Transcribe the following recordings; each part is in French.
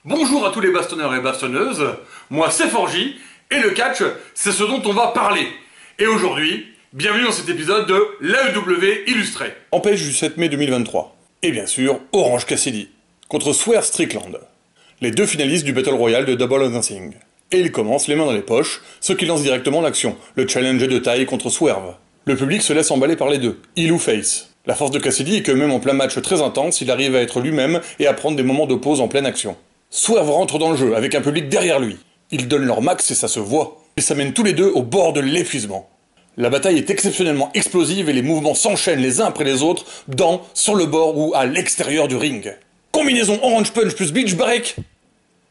Bonjour à tous les bastonneurs et bastonneuses, moi c'est Forgy, et le catch, c'est ce dont on va parler. Et aujourd'hui, bienvenue dans cet épisode de l'AEW illustré. Empêche du 7 mai 2023. Et bien sûr, Orange Cassidy, contre Swerve Strickland. Les deux finalistes du Battle Royale de Double or Nothing. Et ils commencent les mains dans les poches, ce qui lance directement l'action, le challenger de taille contre Swerve. Le public se laisse emballer par les deux, heel ou face. La force de Cassidy est que même en plein match très intense, il arrive à être lui-même et à prendre des moments de pause en pleine action. Swerve rentre dans le jeu avec un public derrière lui. Ils donnent leur max et ça se voit. Ils s'amènent tous les deux au bord de l'épuisement. La bataille est exceptionnellement explosive et les mouvements s'enchaînent les uns après les autres dans, sur le bord ou à l'extérieur du ring. Combinaison Orange Punch plus Beach Break?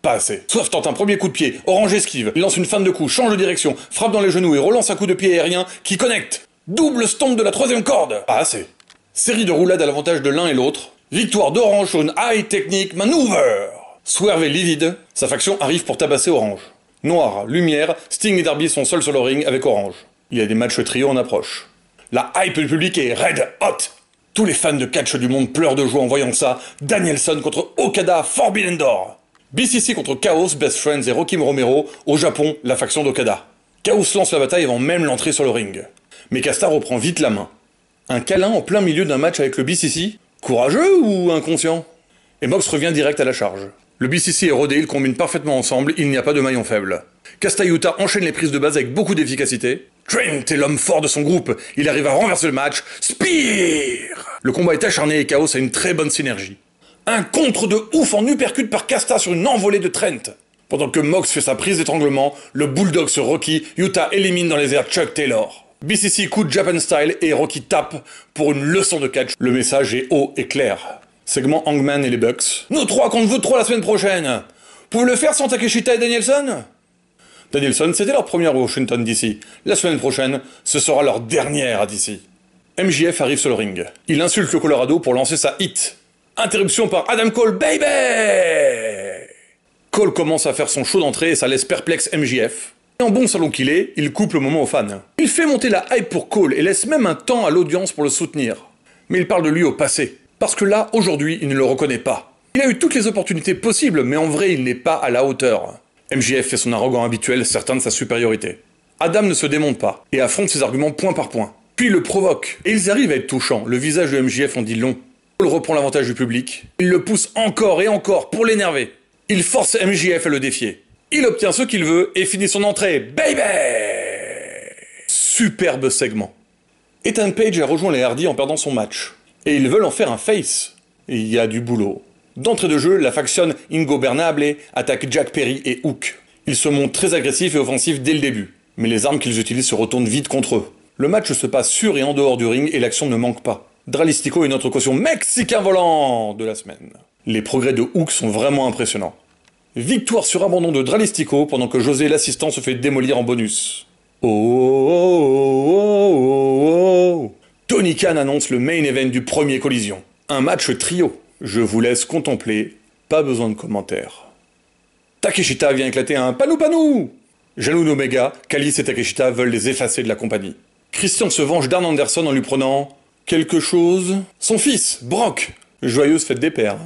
Pas assez. Swerve tente un premier coup de pied, Orange esquive, il lance une feinte de coup, change de direction, frappe dans les genoux et relance un coup de pied aérien qui connecte. Double stomp de la troisième corde. Pas assez. Série de roulades à l'avantage de l'un et l'autre. Victoire d'Orange sur une high technique maneuver. Swerve est livide, sa faction arrive pour tabasser Orange. Noir, lumière, Sting et Darby sont seuls sur le ring avec Orange. Il y a des matchs trio en approche. La hype du public est red hot. Tous les fans de catch du monde pleurent de joie en voyant ça. Danielson contre Okada, Forbidden Door. BCC contre Chaos, Best Friends et Rocky Romero, au Japon, la faction d'Okada. Chaos lance la bataille avant même l'entrée sur le ring. Mais Casta reprend vite la main. Un câlin en plein milieu d'un match avec le BCC? Courageux ou inconscient? Et Mox revient direct à la charge. Le BCC et Rodé, ils combinent parfaitement ensemble, il n'y a pas de maillon faible. Kasta Yuta enchaîne les prises de base avec beaucoup d'efficacité. Trent est l'homme fort de son groupe, il arrive à renverser le match. Spear! Le combat est acharné et Chaos a une très bonne synergie. Un contre de ouf en uppercut par Kasta sur une envolée de Trent. Pendant que Mox fait sa prise d'étranglement, le Bulldog sur Rocky, Yuta élimine dans les airs Chuck Taylor. BCC coup de Japan Style et Rocky tape pour une leçon de catch. Le message est haut et clair. Segment Hangman et les Bucks. Nous trois contre vous trois la semaine prochaine. Pouvez le faire sans Takeshita et Danielson? Danielson, c'était leur première à Washington DC. La semaine prochaine, ce sera leur dernière à DC. MJF arrive sur le ring. Il insulte le Colorado pour lancer sa hit. Interruption par Adam Cole, baby! Cole commence à faire son show d'entrée et ça laisse perplexe MJF. Et en bon salon qu'il est, il coupe le moment aux fans. Il fait monter la hype pour Cole et laisse même un temps à l'audience pour le soutenir. Mais il parle de lui au passé. Parce que là, aujourd'hui, il ne le reconnaît pas. Il a eu toutes les opportunités possibles, mais en vrai, il n'est pas à la hauteur. MJF fait son arrogant habituel, certain de sa supériorité. Adam ne se démonte pas, et affronte ses arguments point par point. Puis il le provoque, et ils arrivent à être touchants, le visage de MJF en dit long. Paul reprend l'avantage du public, il le pousse encore et encore pour l'énerver. Il force MJF à le défier. Il obtient ce qu'il veut, et finit son entrée, baby! Superbe segment. Ethan Page a rejoint les Hardy en perdant son match. Et ils veulent en faire un face. Et il y a du boulot. D'entrée de jeu, la faction Ingo Bernable attaque Jack Perry et Hook. Ils se montrent très agressifs et offensifs dès le début. Mais les armes qu'ils utilisent se retournent vite contre eux. Le match se passe sur et en dehors du ring et l'action ne manque pas. Dralistico est notre caution mexicain volant de la semaine. Les progrès de Hook sont vraiment impressionnants. Victoire sur abandon de Dralistico pendant que José l'assistant se fait démolir en bonus. Tony Khan annonce le main event du premier Collision. Un match trio. Je vous laisse contempler, pas besoin de commentaires. Takeshita vient éclater un panou. Jaloux Omega, Callis et Takeshita veulent les effacer de la compagnie. Christian se venge d'Arn Anderson en lui prenant quelque chose. Son fils, Brock. Joyeuse fête des pères.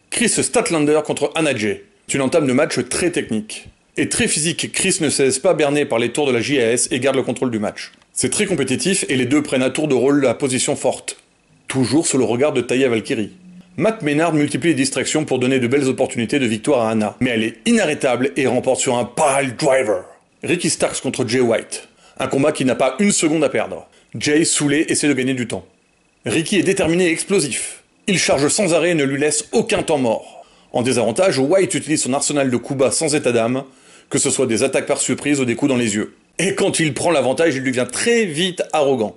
Chris Statlander contre Anna Jay. C'est une entame de match très technique. Et très physique, Chris ne se laisse pas berner par les tours de la JAS et garde le contrôle du match. C'est très compétitif et les deux prennent à tour de rôle la position forte. Toujours sous le regard de Taya Valkyrie. Matt Menard multiplie les distractions pour donner de belles opportunités de victoire à Anna. Mais elle est inarrêtable et remporte sur un pile driver. Ricky Starks contre Jay White. Un combat qui n'a pas une seconde à perdre. Jay, saoulé, essaie de gagner du temps. Ricky est déterminé et explosif. Il charge sans arrêt et ne lui laisse aucun temps mort. En désavantage, White utilise son arsenal de coups bas sans état d'âme, que ce soit des attaques par surprise ou des coups dans les yeux. Et quand il prend l'avantage, il devient très vite arrogant.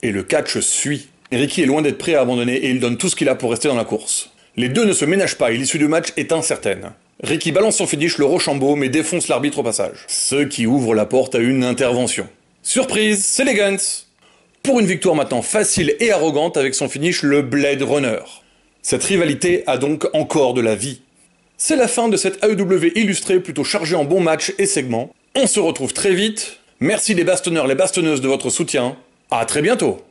Et le catch suit. Ricky est loin d'être prêt à abandonner et il donne tout ce qu'il a pour rester dans la course. Les deux ne se ménagent pas et l'issue du match est incertaine. Ricky balance son finish, le Rochambeau, mais défonce l'arbitre au passage. Ce qui ouvre la porte à une intervention. Surprise, c'est les Guns! Pour une victoire maintenant facile et arrogante avec son finish, le Blade Runner. Cette rivalité a donc encore de la vie. C'est la fin de cette AEW illustrée plutôt chargée en bons matchs et segments. On se retrouve très vite. Merci les bastonneurs, les bastonneuses de votre soutien. À très bientôt.